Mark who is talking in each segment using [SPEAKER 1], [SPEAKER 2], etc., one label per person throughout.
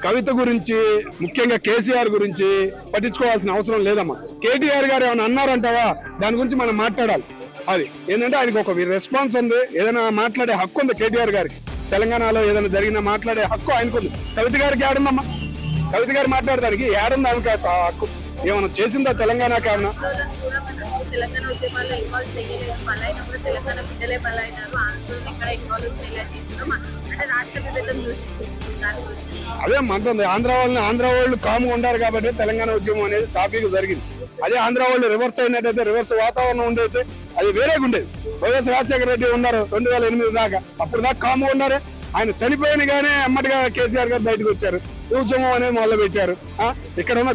[SPEAKER 1] కవిత గురించి ముఖ్యంగా కేసీఆర్ గురించి పట్టించుకోవాల్సిన అవసరం లేదమ్మా. కేటీఆర్ గారు ఏమైనా అన్నారంటావా, దాని గురించి మనం మాట్లాడాలి. అది ఏంటంటే ఆయనకు ఒక రెస్పాన్స్ ఉంది, ఏదైనా మాట్లాడే హక్కు ఉంది కేటీఆర్ గారికి. తెలంగాణలో ఏదైనా జరిగినా మాట్లాడే హక్కు ఆయనకు ఉంది. కవిత గారికి ఏడుందమ్మా? కవిత గారు మాట్లాడడానికి ఏడుంది ఆమెకు హక్కు? ఏమైనా చేసిందా తెలంగాణ కారణం?
[SPEAKER 2] తెలంగాణ ఉద్యమాల్లో ఇన్వాల్వ్ చేయలేదు, బలైన కూడా తెలంగాణ బిడ్డలే బలైనారు, ఆంధ్రులు ఇక్కడ ఇన్వాల్వ్ చేయలేదు చెప్తున్నాం. అంటే రాష్ట్ర విభజన
[SPEAKER 1] అదే అంటుంది. ఆంధ్ర వాళ్ళు కాముగా ఉండారు కాబట్టి తెలంగాణ ఉద్యమం అనేది సాఫీగా జరిగింది. అదే ఆంధ్ర వాళ్ళు రివర్స్ అయినట్టయితే, రివర్స్ వాతావరణం ఉండేది, అది వేరేగా ఉండేది. వైఎస్ రాజశేఖర రెడ్డి ఉన్నారు 2008 దాకా, అప్పుడు దాకా కాముగా ఉన్నారే. ఆయన చనిపోయిన గానే అమ్మటిగా కేసీఆర్ గారు బయటకు వచ్చారు, ఉద్యమం అనేది మొదలు పెట్టారు. ఇక్కడ ఉన్న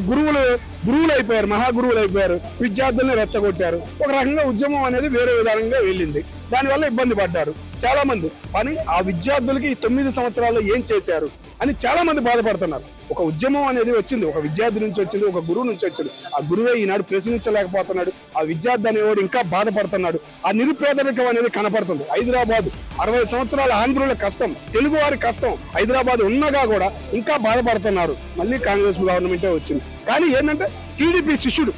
[SPEAKER 1] గురువులు అయిపోయారు, మహాగురువులు అయిపోయారు, విద్యార్థుల్ని రెచ్చగొట్టారు. ఒక రకంగా ఉద్యమం అనేది వేరే విధానంగా వెళ్ళింది. దానివల్ల ఇబ్బంది పడ్డారు చాలా మంది. కానీ ఆ విద్యార్థులకి ఈ 9 సంవత్సరాల్లో ఏం చేశారు అని చాలా మంది బాధపడుతున్నారు. ఒక ఉద్యమం అనేది వచ్చింది, ఒక విద్యార్థి నుంచి వచ్చింది, ఒక గురువు నుంచి వచ్చింది. ఆ గురువే ఈనాడు ప్రశ్నించలేకపోతున్నాడు, ఆ విద్యార్థి అనేవాడు ఇంకా బాధపడుతున్నాడు. ఆ నిరుపేదరికం అనేది కనపడుతుంది. హైదరాబాద్ 60 సంవత్సరాల ఆంధ్రుల కష్టం, తెలుగు వారి కష్టం హైదరాబాద్ ఉన్నగా కూడా ఇంకా బాధపడుతున్నారు. మళ్ళీ కాంగ్రెస్ గవర్నమెంటే వచ్చింది. కానీ ఏంటంటే టీడీపీ శిష్యుడు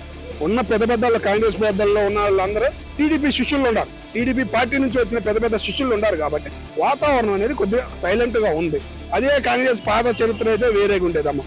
[SPEAKER 1] ఉన్న పెద్దల్లో, కాంగ్రెస్ పెద్దల్లో ఉన్న వాళ్ళందరూ టీడీపీ శిష్యులు ఉన్నారు. టీడీపీ పార్టీ నుంచి వచ్చిన పెద్ద శిష్యులు ఉన్నారు కాబట్టి వాతావరణం అనేది కొద్దిగా సైలెంట్ గా ఉంది. అదే కాంగ్రెస్ పాత చరిత్ర అయితే వేరేగా ఉండేదమ్మా.